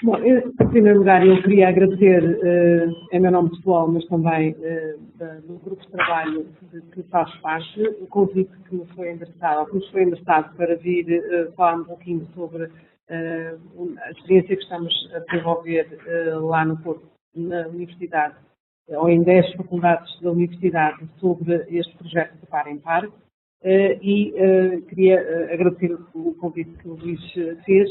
Bom, em primeiro lugar, eu queria agradecer, em meu nome pessoal, mas também do grupo de trabalho de que faço parte, o convite que nos foi endereçado para vir falar um pouquinho sobre a experiência que estamos a desenvolver lá no Porto, na Universidade, ou em 10 faculdades da Universidade, sobre este projeto de Par em Par. Queria agradecer o convite que o Luís fez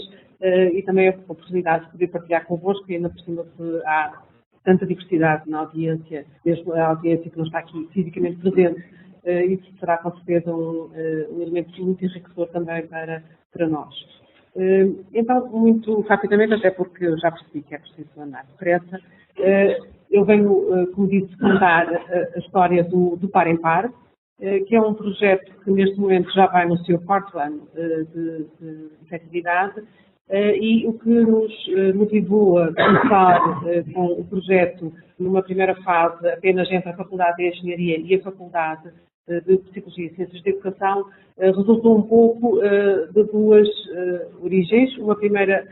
e também a oportunidade de poder partilhar convosco, e ainda por cima há tanta diversidade na audiência, mesmo a audiência que não está aqui fisicamente presente, isso será com certeza um elemento muito enriquecedor também para nós. Então, muito rapidamente, até porque eu já percebi que é preciso andar depressa, eu venho, como disse, contar a história do Par em Par, que é um projeto que neste momento já vai no seu quarto ano de efetividade, e o que nos motivou a começar com o projeto numa primeira fase apenas entre a Faculdade de Engenharia e a Faculdade de Psicologia e Ciências da Educação, resultou um pouco de duas origens. Uma primeira,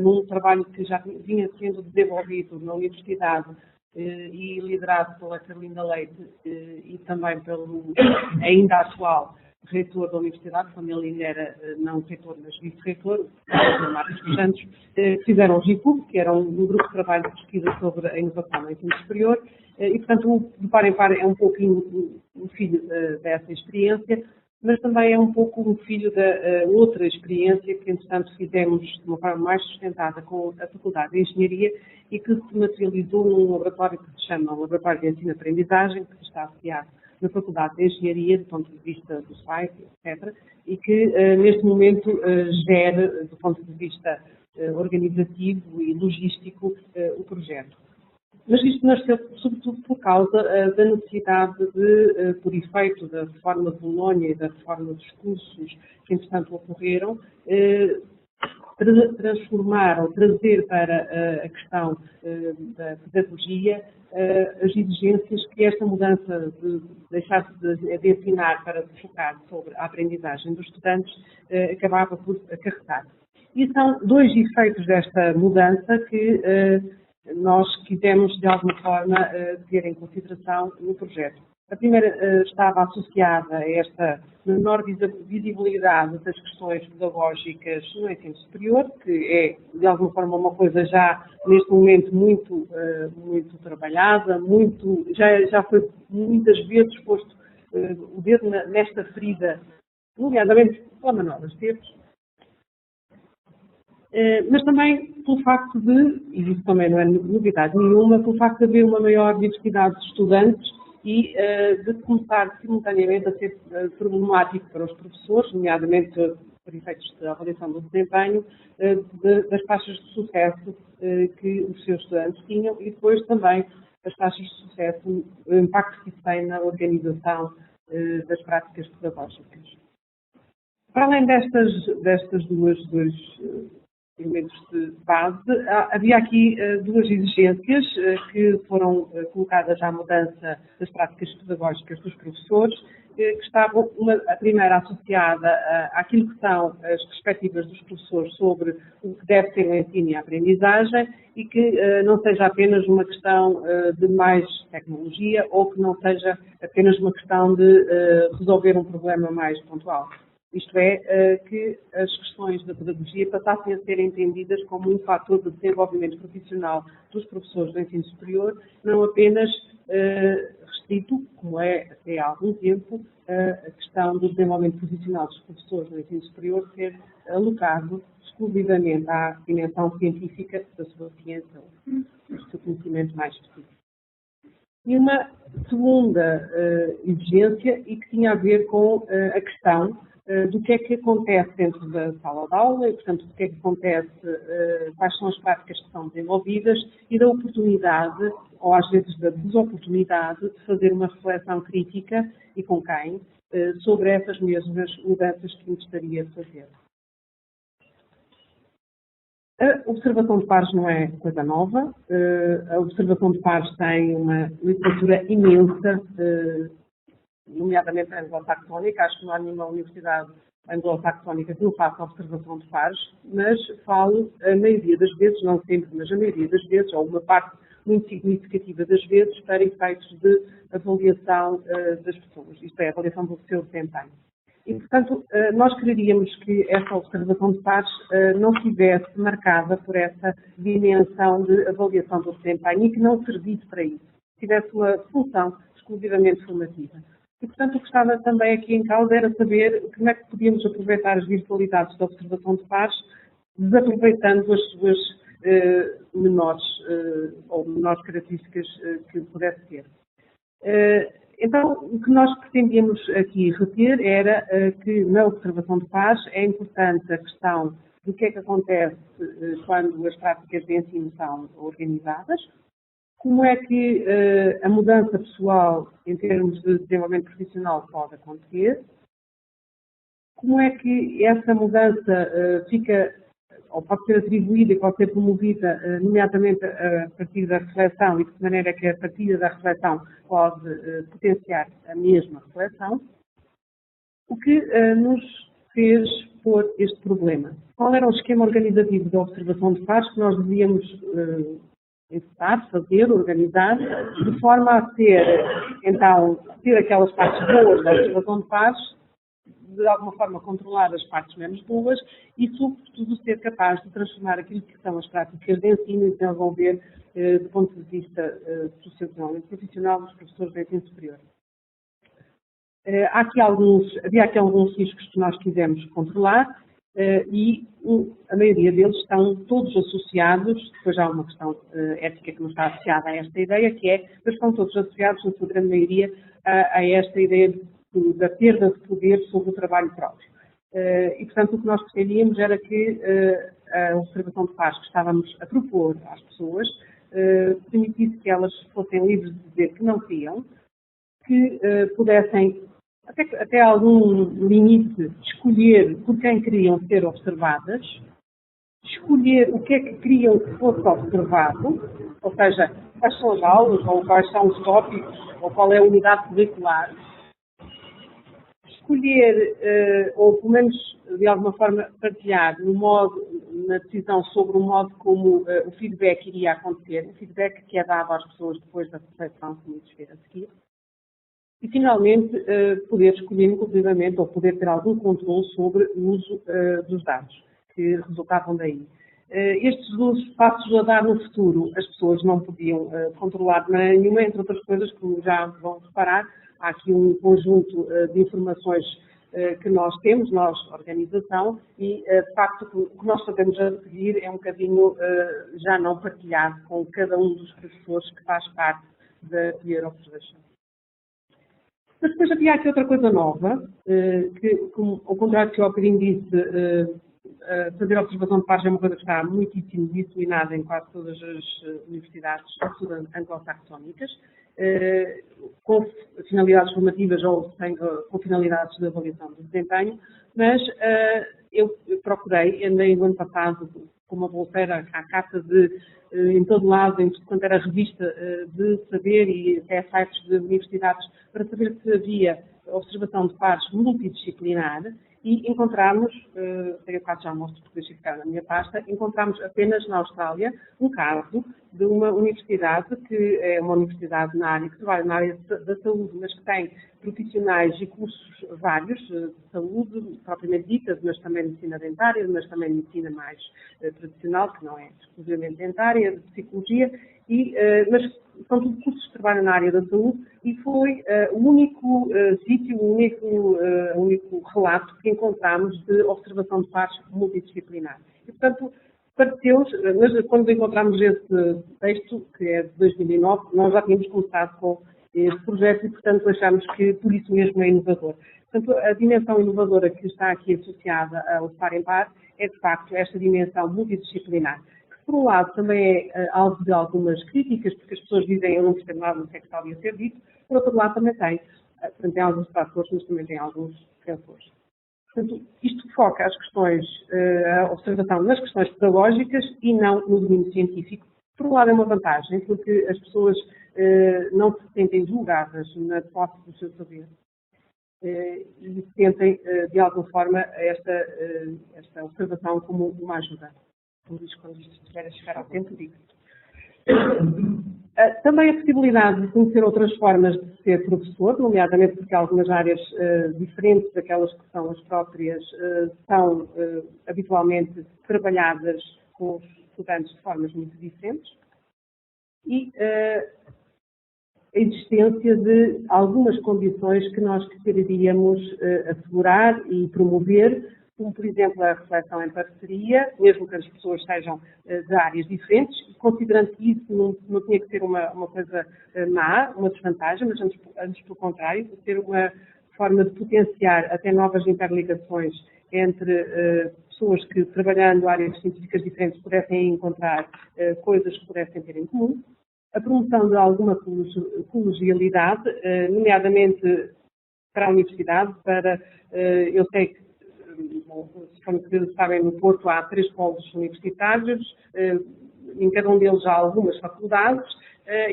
num trabalho que já vinha sendo desenvolvido na Universidade e liderado pela Carolina Leite e também pelo ainda atual reitor da Universidade, quando ele ainda era não reitor, mas vice-reitor, Marcos dos Santos, fizeram o GICUB, que era um grupo de trabalho de pesquisa sobre a inovação no ensino superior, e portanto o Par em Par é um pouquinho um filho dessa experiência, mas também é um pouco um filho da outra experiência que, entretanto, fizemos de uma forma mais sustentada com a Faculdade de Engenharia e que se materializou num laboratório que se chama Laboratório de Ensino-Aprendizagem, que está associado na Faculdade de Engenharia, do ponto de vista do site, etc., e que, neste momento, gera, do ponto de vista organizativo e logístico, o projeto. Mas isto nasceu, sobretudo, por causa da necessidade de, por efeito da reforma de Bolonha e da reforma dos cursos que, entretanto, ocorreram, transformar ou trazer para a questão da pedagogia as exigências que esta mudança de deixar de ensinar para se focar sobre a aprendizagem dos estudantes acabava por acarretar. E são dois efeitos desta mudança que nós quisemos, de alguma forma, ter em consideração no projeto. A primeira estava associada a esta menor visibilidade das questões pedagógicas no ensino superior, que é, de alguma forma, uma coisa já, neste momento, muito trabalhada, já foi muitas vezes posto o dedo nesta ferida, nomeadamente pela Manuela Esteves, mas também pelo facto de, e isso também não é novidade nenhuma, pelo facto de haver uma maior diversidade de estudantes e de começar simultaneamente a ser problemático para os professores, nomeadamente por efeitos da avaliação do desempenho, das taxas de sucesso que os seus estudantes tinham e depois também as taxas de sucesso, o impacto que isso tem na organização das práticas pedagógicas. Para além destas dois elementos de base, havia aqui duas exigências que foram colocadas à mudança das práticas pedagógicas dos professores, que estavam, a primeira associada àquilo que são as perspectivas dos professores sobre o que deve ser o ensino e a aprendizagem e que não seja apenas uma questão de mais tecnologia ou que não seja apenas uma questão de resolver um problema mais pontual. Isto é, que as questões da pedagogia passassem a ser entendidas como um fator de desenvolvimento profissional dos professores do ensino superior, não apenas restrito, como é até há algum tempo, a questão do desenvolvimento profissional dos professores do ensino superior ser alocado exclusivamente à dimensão científica da sua ciência, do seu conhecimento mais específico. E uma segunda exigência, e que tinha a ver com a questão do que é que acontece dentro da sala de aula e, portanto, do que é que acontece, quais são as práticas que são desenvolvidas e da oportunidade, ou às vezes da desoportunidade, de fazer uma reflexão crítica e com quem, sobre essas mesmas mudanças que gostaria de fazer. A observação de pares não é coisa nova. A observação de pares tem uma literatura imensa, nomeadamente a anglo-saxónica. Acho que não há nenhuma universidade anglo-saxónica que não faço observação de pares, mas falo a maioria das vezes, não sempre, mas a maioria das vezes, ou uma parte muito significativa das vezes, para efeitos de avaliação das pessoas, isto é, avaliação do seu desempenho. E, portanto, nós quereríamos que esta observação de pares não estivesse marcada por essa dimensão de avaliação do desempenho e que não servisse para isso, tivesse uma função exclusivamente formativa. E, portanto, o que estava também aqui em causa era saber como é que podíamos aproveitar as virtualidades da observação de pares, desaproveitando as suas menores características que pudesse ter. Então, o que nós pretendíamos aqui reter era que na observação de pares é importante a questão do que é que acontece quando as práticas de ensino são organizadas, como é que a mudança pessoal em termos de desenvolvimento profissional pode acontecer, como é que essa mudança fica ou pode ser atribuída e pode ser promovida, nomeadamente a partir da reflexão, e de que maneira que a partir da reflexão pode potenciar a mesma reflexão, o que nos fez pôr este problema. Qual era o esquema organizativo da observação de pares que nós devíamos encetar, fazer, organizar, de forma a ter, então, ter aquelas partes boas da observação de pares, de alguma forma controlar as partes menos boas e, sobretudo, ser capaz de transformar aquilo que são as práticas de ensino e desenvolver do ponto de vista socioeconómico e profissional dos professores de ensino superior. Havia aqui alguns riscos que nós quisemos controlar e a maioria deles estão todos associados, depois há uma questão ética que não está associada a esta ideia, que é, mas estão todos associados, na sua grande maioria, a esta ideia da perda de poder sobre o trabalho próprio. E, portanto, o que nós pretendíamos era que a observação de pares que estávamos a propor às pessoas permitisse que elas fossem livres de dizer que não queriam, que pudessem, até algum limite, escolher por quem queriam ser observadas, escolher o que é que queriam que fosse observado, ou seja, quais são as aulas, ou quais são os tópicos, ou qual é a unidade curricular, escolher, ou pelo menos de alguma forma partilhar na decisão sobre o modo como o feedback iria acontecer, o feedback que é dado às pessoas depois da reflexão que nos fez a seguir, e finalmente poder escolher inclusivamente ou poder ter algum controle sobre o uso dos dados que resultavam daí. Estes dos passos a dar no futuro, as pessoas não podiam controlar de maneira nenhuma, entre outras coisas, como já vão reparar, há aqui um conjunto de informações que nós temos, nós, organização, e de facto o que nós fazemos a seguir é um bocadinho já não partilhado com cada um dos professores que faz parte da Peer Observation. Mas depois havia aqui outra coisa nova, que, como, ao contrário do que eu há bocadinho disse, fazer observação de pares é uma coisa que está muitíssimo disseminada em quase todas as universidades anglo-saxónicas, com finalidades formativas ou com finalidades de avaliação do desempenho, mas eu procurei, andei no ano passado com uma bolseira à cata em todo lado, em tudo quanto era revista de saber e até sites de universidades, para saber se havia observação de pares multidisciplinar, e encontramos, tenho quase já mostro porque deixei ficar na minha pasta, encontramos apenas na Austrália um caso de uma universidade que é uma universidade que trabalha na área da saúde, mas que tem profissionais e cursos vários de saúde, propriamente ditas, mas também medicina dentária, mas também medicina mais tradicional, que não é exclusivamente dentária, de psicologia, mas são tudo cursos que trabalham na área da saúde e foi o único sítio, o único relato que encontramos de observação de pares multidisciplinar. E, portanto, pareceu-nos, mas quando encontramos esse texto, que é de 2009, nós já tínhamos começado com este projeto e, portanto, achamos que por isso mesmo é inovador. Portanto, a dimensão inovadora que está aqui associada ao par em par é, de facto, esta dimensão multidisciplinar. Por um lado, também é alvo de algumas críticas, porque as pessoas dizem eu não percebo nada do que é que está ali a ser dito. Por outro lado, também tem alguns fatores, mas também tem alguns defensores. Portanto, isto foca as questões, a observação nas questões pedagógicas e não no domínio científico. Por um lado, é uma vantagem, porque as pessoas não se sentem julgadas na posse do seu saber. e tentem, de alguma forma, esta observação como uma ajuda. Por isso, quando isto estiver a chegar ao tempo, digo. Também a possibilidade de conhecer outras formas de ser professor, nomeadamente porque algumas áreas diferentes daquelas que são as próprias são habitualmente trabalhadas com os estudantes de formas muito diferentes. E a existência de algumas condições que nós quereríamos assegurar e promover, como, por exemplo, a reflexão em parceria, mesmo que as pessoas sejam de áreas diferentes, considerando que isso não tinha que ser uma coisa má, uma desvantagem, mas antes pelo contrário, ser uma forma de potenciar até novas interligações entre pessoas que, trabalhando áreas científicas diferentes, pudessem encontrar coisas que pudessem ter em comum. A promoção de alguma colegialidade, nomeadamente para a universidade, eu sei que, como sabem, no Porto há 3 polos universitários, em cada um deles há algumas faculdades,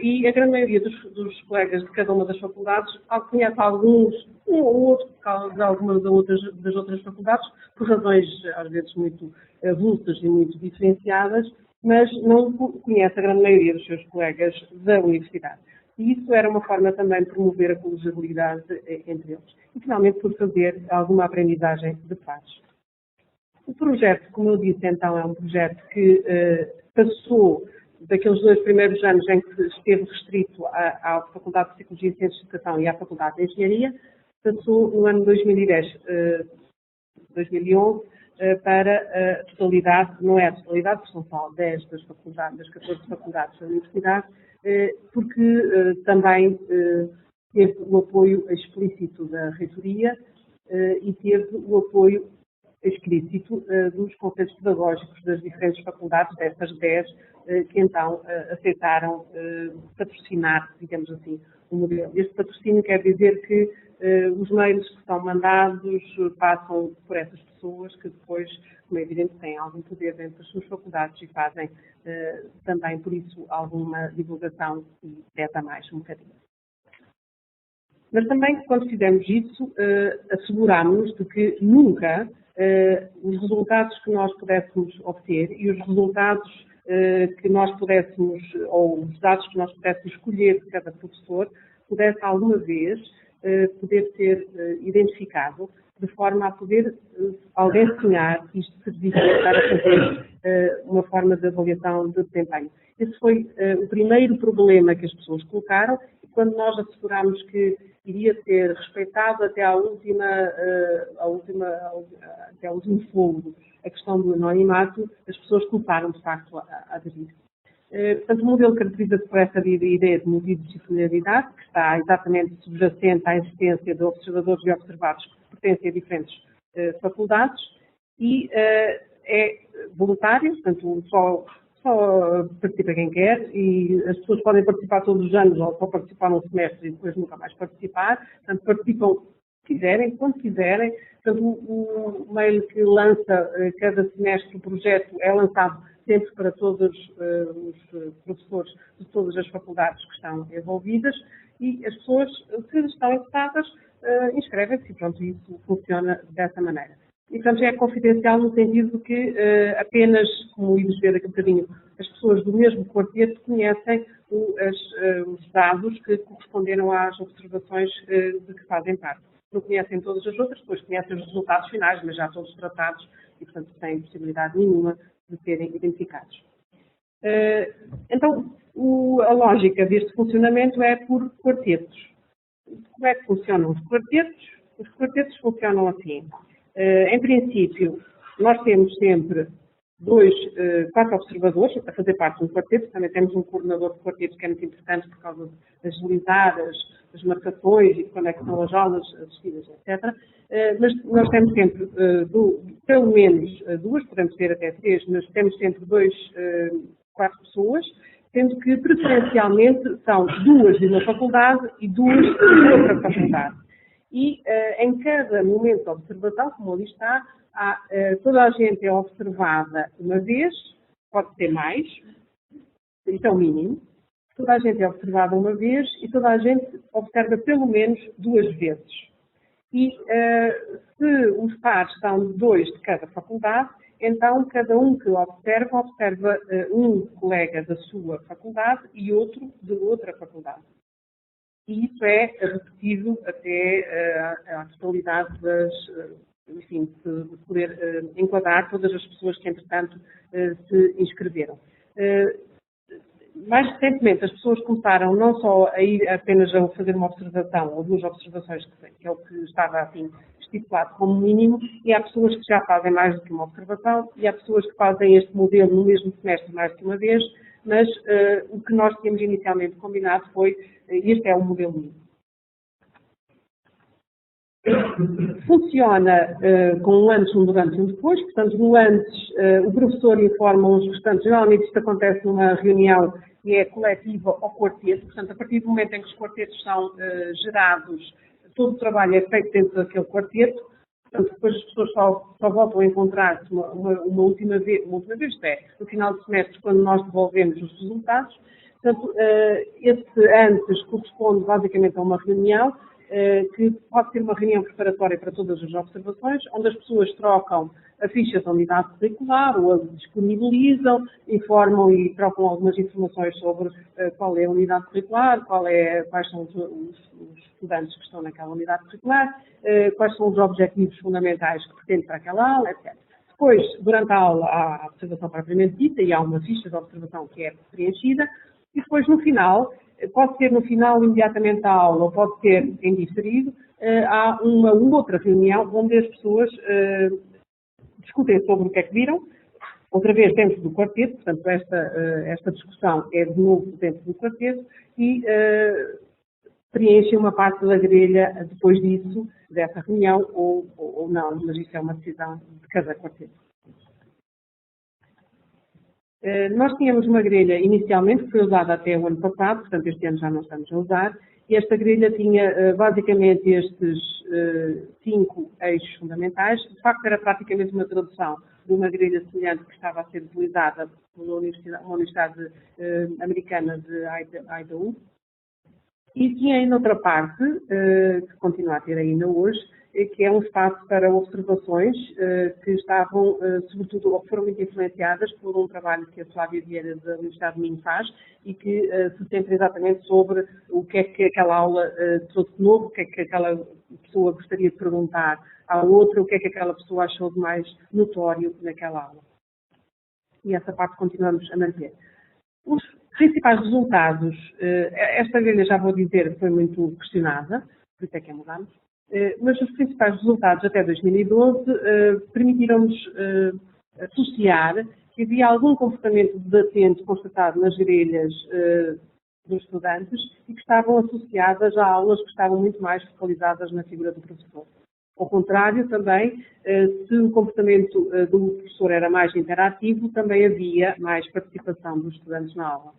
e a grande maioria dos colegas de cada uma das faculdades conhece alguns, um ou outro, de algumas das outras faculdades, por razões às vezes muito avulsas e muito diferenciadas, mas não conhece a grande maioria dos seus colegas da universidade. E isso era uma forma também de promover a colegialidade entre eles. E, finalmente, por fazer alguma aprendizagem de pares. O projeto, como eu disse, então, é um projeto que passou daqueles 2 primeiros anos em que esteve restrito à Faculdade de Psicologia e Ciências de Educação e à Faculdade de Engenharia, passou no ano 2010, 2011, para a totalidade, não é a totalidade, porque são só 10 das 14 faculdades da universidade, porque também teve o apoio explícito da reitoria e teve o apoio explícito dos conselhos pedagógicos das diferentes faculdades, destas 10, que então aceitaram patrocinar, digamos assim, o modelo. Este patrocínio quer dizer que os mails que são mandados passam por essas pessoas que depois, como é evidente, têm algum poder dentro das suas faculdades e fazem também, por isso, alguma divulgação e pesa mais um bocadinho. Mas também, quando fizemos isso, assegurámos-nos de que nunca os resultados que nós pudéssemos obter e os resultados que nós pudéssemos, ou os dados que nós pudéssemos escolher de cada professor, pudesse alguma vez poder ser identificado de forma a poder alguém sonhar que isto servisse para estar a fazer uma forma de avaliação de desempenho. Esse foi o primeiro problema que as pessoas colocaram e quando nós assegurámos que iria ser respeitado até ao último fogo a questão do anonimato, as pessoas começaram, de facto, a aderir. Portanto, o modelo caracteriza-se por essa ideia de multidisciplinaridade, que está exatamente subjacente à existência de observadores e observados que pertencem a diferentes faculdades e é voluntário, portanto, só participa quem quer e as pessoas podem participar todos os anos ou só participar num semestre e depois nunca mais participar. Portanto, participam se quiserem, quando quiserem. Portanto, o mail que lança cada semestre o projeto é lançado sempre para todos os professores de todas as faculdades que estão envolvidas e as pessoas que estão interessadas inscrevem-se e pronto, isso funciona dessa maneira. E, portanto, é confidencial no sentido que apenas, como íamos ver daqui a bocadinho, as pessoas do mesmo quarteto conhecem os dados que corresponderam às observações de que fazem parte. Não conhecem todas as outras, depois conhecem os resultados finais, mas já todos tratados e, portanto, têm possibilidade nenhuma de serem identificados. Então, a lógica deste funcionamento é por quartetos. Como é que funcionam os quartetos? Os quartetos funcionam assim. Em princípio, nós temos sempre 4 observadores a fazer parte de um quarteto, também temos um coordenador de quarteto que é muito importante por causa de agilizar as marcações e de quando é que são as aulas assistidas, etc. Mas nós temos sempre, pelo menos 2, podemos ter até 3, mas temos sempre 4 pessoas, sendo que preferencialmente são 2 de uma faculdade e 2 de outra faculdade. E em cada momento de observação, como ali está, toda a gente é observada uma vez, pode ser mais, isso é o mínimo. Toda a gente é observada uma vez e toda a gente observa pelo menos 2 vezes. E se os pares são 2 de cada faculdade, então cada um que observa um colega da sua faculdade e outro de outra faculdade. E isso é repetido até à totalidade enfim, de poder enquadrar todas as pessoas que, entretanto, se inscreveram. Mais recentemente, as pessoas começaram não só a ir apenas a fazer uma observação, ou 2 observações, que é o que estava, assim, estipulado como mínimo, e há pessoas que já fazem mais do que uma observação, e há pessoas que fazem este modelo no mesmo semestre mais do que uma vez, mas o que nós tínhamos inicialmente combinado foi, este é o modelo mínimo. Funciona com um antes, um durante e um depois. Portanto, no antes, o professor informa os restantes. Geralmente isto acontece numa reunião que é coletiva ou quarteto. Portanto, a partir do momento em que os quartetos são gerados, todo o trabalho é feito dentro daquele quarteto. Portanto, depois as pessoas só voltam a encontrar-se uma última vez, no final do semestre, quando nós devolvemos os resultados. Portanto, esse antes corresponde basicamente a uma reunião, que pode ser uma reunião preparatória para todas as observações, onde as pessoas trocam a ficha da unidade curricular, ou a disponibilizam, informam e trocam algumas informações sobre qual é a unidade curricular, quais são os estudantes que estão naquela unidade curricular, quais são os objetivos fundamentais que pretendem para aquela aula, etc. Depois, durante a aula, há a observação propriamente dita e há uma ficha de observação que é preenchida, e depois, no final, pode ser no final imediatamente da aula, ou pode ser em diferido, há uma outra reunião onde as pessoas discutem sobre o que é que viram, outra vez dentro do quarteto, portanto esta discussão é de novo dentro do quarteto, e preenchem uma parte da grelha depois disso, dessa reunião, ou não, mas isso é uma decisão de cada quarteto. Nós tínhamos uma grelha inicialmente que foi usada até o ano passado, portanto este ano já não estamos a usar, e esta grelha tinha basicamente estes 5 eixos fundamentais. De facto era praticamente uma tradução de uma grelha semelhante que estava a ser utilizada por uma universidade americana de Idaho. E tinha ainda outra parte, que continua a ter ainda hoje, que é um espaço para observações que estavam, sobretudo, ou que foram muito influenciadas por um trabalho que a Flávia Vieira da Universidade de Minho faz e que se centra exatamente sobre o que é que aquela aula trouxe de novo, o que é que aquela pessoa gostaria de perguntar à outra, o que é que aquela pessoa achou de mais notório naquela aula. E essa parte continuamos a manter. Os principais resultados, esta grelha já vou dizer foi muito questionada, por isso é que a mudamos, mas os principais resultados até 2012 permitiram-nos associar que havia algum comportamento desatento constatado nas grelhas dos estudantes e que estavam associadas a aulas que estavam muito mais focalizadas na figura do professor. Ao contrário, também, se o comportamento do professor era mais interativo, também havia mais participação dos estudantes na aula.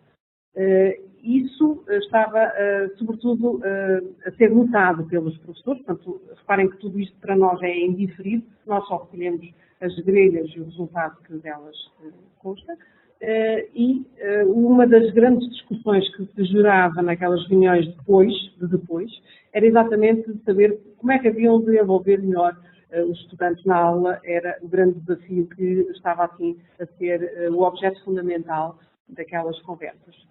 Isso estava, sobretudo, a ser notado pelos professores. Portanto, reparem que tudo isto para nós é indiferido, nós só recolhemos as grelhas e o resultado que delas consta. E uma das grandes discussões que se gerava naquelas reuniões depois, era exatamente saber como é que haviam de envolver melhor os estudantes na aula. Era o grande desafio que estava assim a ser o objeto fundamental daquelas conversas.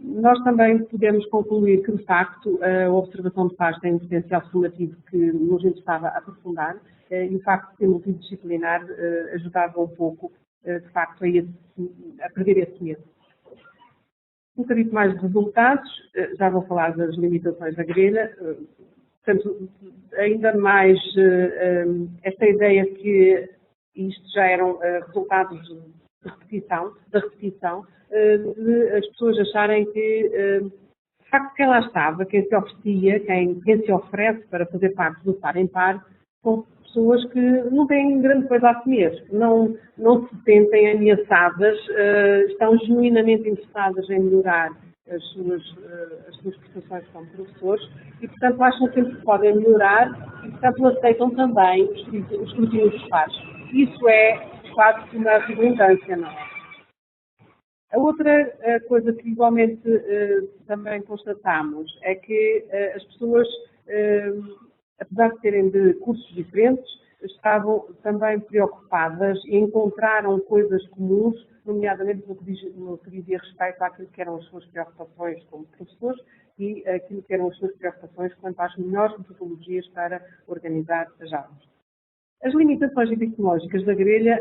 Nós também podemos concluir que, de facto, a observação de pares tem um potencial formativo que nos interessava aprofundar e o facto de ser multidisciplinar ajudava um pouco, de facto, a perder esse medo. Um bocadinho mais de resultados, já vou falar das limitações da grelha, portanto, ainda mais esta ideia que isto já eram resultados da repetição, de as pessoas acharem que, de facto, quem lá estava, quem se oferecia, quem se oferece para fazer parte do par em par, são pessoas que não têm grande coisa a temer, não se sentem ameaçadas, estão genuinamente interessadas em melhorar as suas prestações como professores e, portanto, acham sempre que podem melhorar e, portanto, aceitam também o escrutínio dos pares. Isso é quase que uma redundância, não é? A outra coisa que igualmente também constatamos é que as pessoas apesar de serem de cursos diferentes, estavam também preocupadas e encontraram coisas comuns, nomeadamente no que dizia respeito àquilo que eram as suas preocupações como professores e aquilo que eram as suas preocupações quanto às melhores metodologias para organizar as aulas. As limitações epistemológicas da grelha,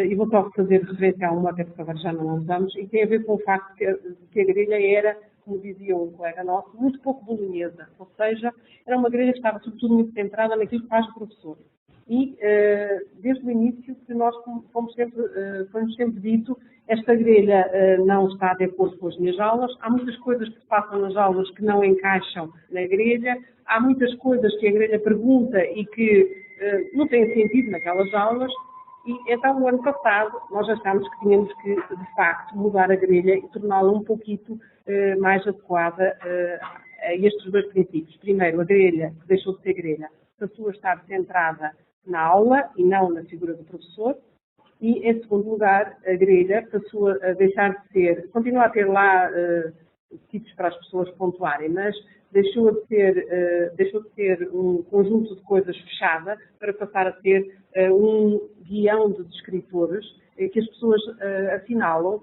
e vou só fazer referência a uma, até porque agora já não a usamos, e tem a ver com o facto que a grelha era, como dizia um colega nosso, muito pouco bolonhesa, ou seja, era uma grelha que estava sobretudo muito centrada naquilo que faz o professor. E, desde o início, que nós foi-nos sempre dito, esta grelha não está de acordo com as minhas aulas, há muitas coisas que se passam nas aulas que não encaixam na grelha, há muitas coisas que a grelha pergunta e que não têm sentido naquelas aulas, e então no ano passado nós achámos que tínhamos que, de facto, mudar a grelha e torná-la um pouquinho mais adequada a estes dois princípios. Primeiro, a grelha, que deixou de ser grelha, passou a estar centrada na aula e não na figura do professor, e, em segundo lugar, a grelha passou a deixar de ser, continua a ter lá sítios para as pessoas pontuarem, mas deixou de ser um conjunto de coisas fechada para passar a ser um guião de descritores que as pessoas assinalam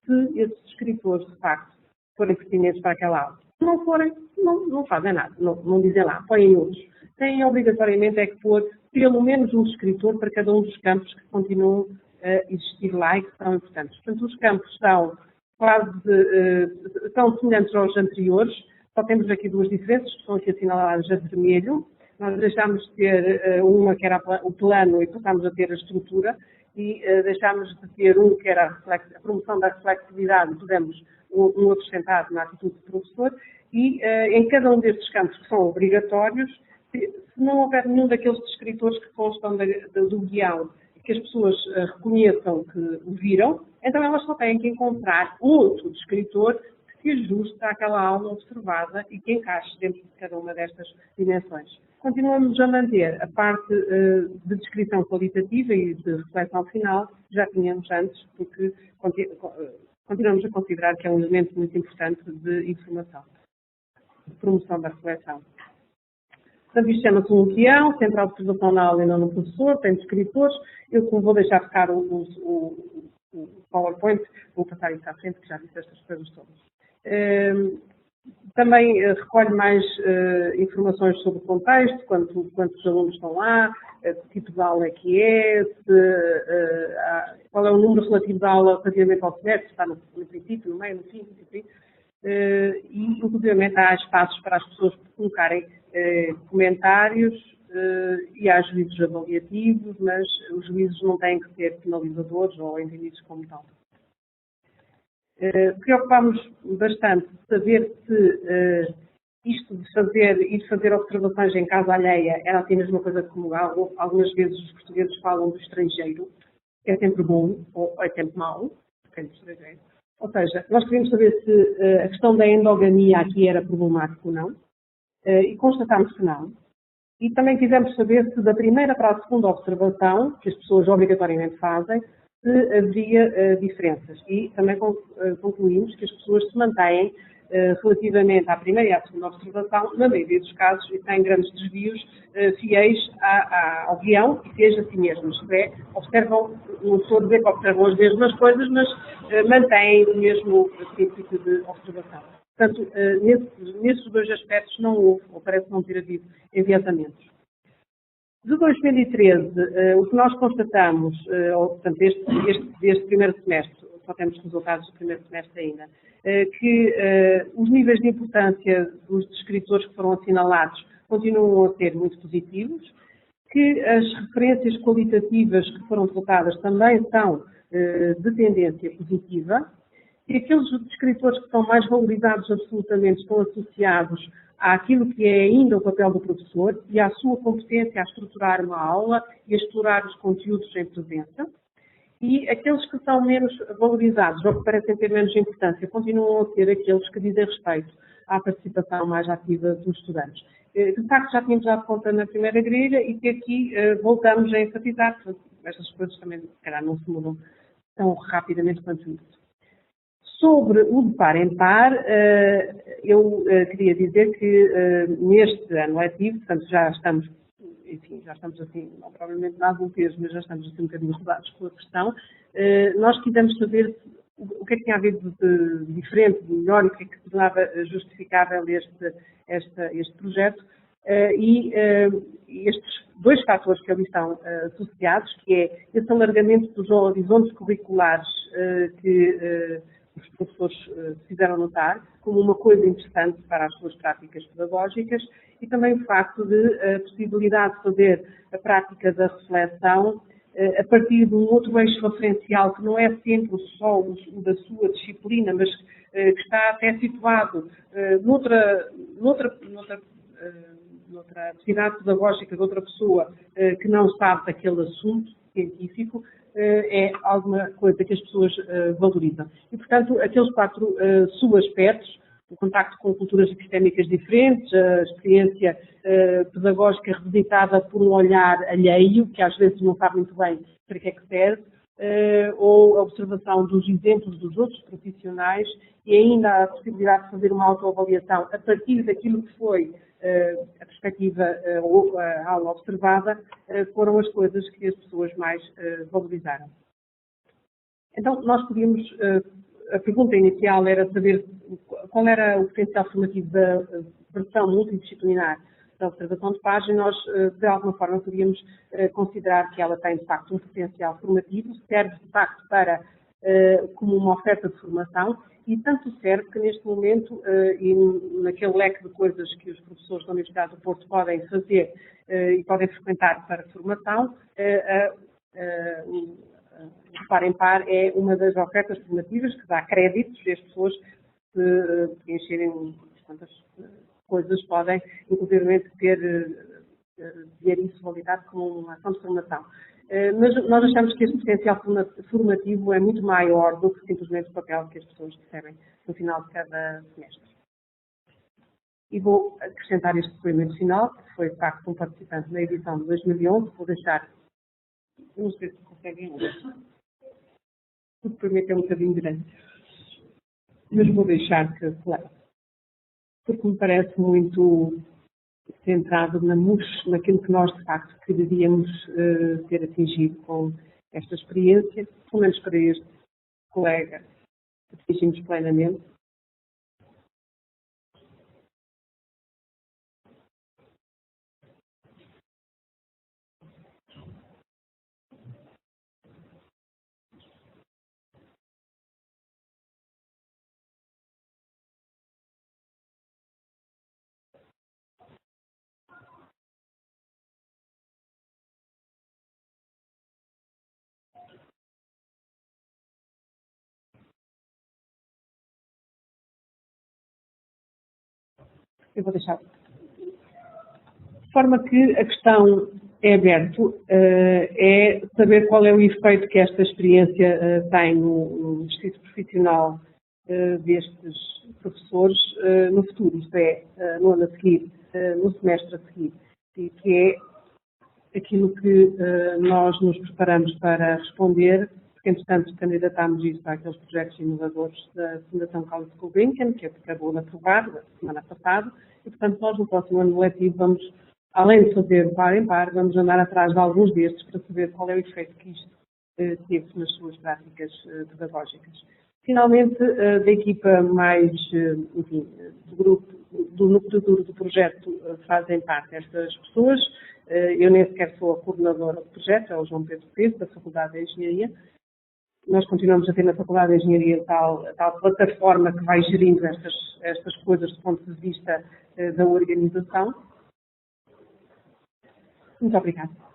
se esses descritores, de facto, forem pertinentes para aquela aula. Se não forem, não fazem nada, não dizem lá, põem outros. Têm obrigatoriamente que pôr pelo menos um descritor para cada um dos campos que continuam a existir lá e que são importantes. Portanto, os campos são semelhantes aos anteriores, só temos aqui duas diferenças, que são aqui assinaladas a vermelho. Nós deixámos de ter uma que era o plano e passámos a ter a estrutura, e deixámos de ter um que era a promoção da reflexividade, pusemos um acrescentado na atitude do professor, e em cada um destes campos que são obrigatórios, se não houver nenhum daqueles descritores que constam do guião, que as pessoas reconheçam que o viram, então elas só têm que encontrar outro descritor que se ajuste àquela aula observada e que encaixe dentro de cada uma destas dimensões. Continuamos a manter a parte de descrição qualitativa e de reflexão final que já tínhamos antes, porque continuamos a considerar que é um elemento muito importante de informação, de promoção da reflexão. Portanto, isto chama-se um guião, central de observação na aula e não no professor, tem descritores. Eu, como vou deixar ficar o PowerPoint, vou passar isso à frente, que já disse estas coisas todas. Também recolhe mais informações sobre o contexto, quantos alunos estão lá, que tipo de aula é que é, qual é o número relativo da aula relativamente ao semestre, se está no princípio, no meio, no fim, enfim. E, inclusive, há espaços para as pessoas colocarem comentários e há juízos avaliativos, mas os juízos não têm que ser finalizadores ou entendidos como tal. Preocupámos bastante de saber se isto de ir fazer observações em casa alheia era assim a mesma coisa como algumas vezes os portugueses falam do estrangeiro, que é sempre bom ou é sempre mau, depende do estrangeiro. Ou seja, nós queríamos saber se a questão da endogamia aqui era problemática ou não, e constatámos que não. E também quisemos saber se da primeira para a segunda observação, que as pessoas obrigatoriamente fazem, se haveria diferenças. E também concluímos que as pessoas se mantêm relativamente à primeira e à segunda observação, na maioria dos casos, e sem grandes desvios, fiéis ao guião e fiéis a si mesmos. Isto é, observam, não estou a dizer que observam as mesmas coisas, mas mantêm o mesmo princípio de observação. Portanto, nesses dois aspectos não houve, ou parece não ter havido, enviesamentos. De 2013, o que nós constatamos, portanto, deste primeiro semestre, só temos resultados do primeiro semestre ainda, que os níveis de importância dos descritores que foram assinalados continuam a ser muito positivos, que as referências qualitativas que foram tratadas também são de tendência positiva, e aqueles descritores que são mais valorizados absolutamente estão associados àquilo que é ainda o papel do professor e à sua competência a estruturar uma aula e a explorar os conteúdos em presença. E aqueles que são menos valorizados ou que parecem ter menos importância continuam a ser aqueles que dizem respeito à participação mais ativa dos estudantes. De facto, já tínhamos dado conta na primeira grelha e que aqui voltamos a enfatizar. Portanto, estas coisas também, se calhar, não se mudam tão rapidamente quanto isso. Sobre o de par em par, eu queria dizer que neste ano letivo, portanto já estamos, enfim, já estamos assim, não provavelmente na adultez, mas já estamos assim um bocadinho rodados com a questão, nós quisemos saber o que é que tinha havido de diferente, de melhor, e o que é que tornava justificável este projeto. E estes dois fatores que ali estão associados, que é esse alargamento dos horizontes curriculares que os professores fizeram notar como uma coisa interessante para as suas práticas pedagógicas, e também o facto de a possibilidade de fazer a prática da reflexão a partir de um outro eixo referencial que não é sempre só o da sua disciplina, mas que está até situado noutra atividade pedagógica de outra pessoa que não sabe daquele assunto científico, é alguma coisa que as pessoas valorizam. E, portanto, aqueles 4 subaspectos, o contacto com culturas epistémicas diferentes, a experiência pedagógica revisitada por um olhar alheio, que às vezes não sabe muito bem para que é que serve, ou a observação dos exemplos dos outros profissionais e ainda a possibilidade de fazer uma autoavaliação a partir daquilo que foi a perspectiva ou a aula observada, foram as coisas que as pessoas mais valorizaram. Então, nós podíamos, a pergunta inicial era saber qual era o potencial formativo da versão multidisciplinar da observação de pares, e nós, de alguma forma, podíamos considerar que ela tem, de facto, um potencial formativo, serve, de facto, para, como uma oferta de formação, e tanto serve que, neste momento, e naquele leque de coisas que os professores da Universidade do Porto podem fazer e podem frequentar para formação, o par em par é uma das ofertas formativas que dá créditos e as pessoas que preencherem quantas coisas podem, inclusive, ver isso validado como uma ação de formação. Mas nós achamos que este potencial formativo é muito maior do que simplesmente o papel que as pessoas recebem no final de cada semestre. E vou acrescentar este depoimento final, que foi, de facto, um participante na edição de 2011. Vou deixar, não sei se conseguem ler. O depoimento é um bocadinho grande, mas vou deixar que leia, porque me parece muito centrado naquilo que nós, de facto, quereríamos ter atingido com esta experiência, pelo menos para este colega, atingimos plenamente. Eu vou deixar. De forma que a questão é aberta, é saber qual é o efeito que esta experiência tem no exercício profissional destes professores no futuro, isto é, no ano a seguir, no semestre a seguir, e que é aquilo que nós nos preparamos para responder, porque, entretanto, candidatámos isso para aqueles projetos inovadores da Fundação Carlos Gulbenkian, que acabou de aprovar na semana passada, e, portanto, nós no próximo ano letivo vamos, além de fazer par em par, vamos andar atrás de alguns destes para saber qual é o efeito que isto teve nas suas práticas pedagógicas. Finalmente, da equipa mais, enfim, do grupo, do núcleo duro do projeto, fazem parte estas pessoas. Eu nem sequer sou a coordenadora do projeto, é o João Pedro Pedro, da Faculdade de Engenharia. Nós continuamos a ter na Faculdade de Engenharia tal plataforma que vai gerindo estas coisas do ponto de vista da organização. Muito obrigada.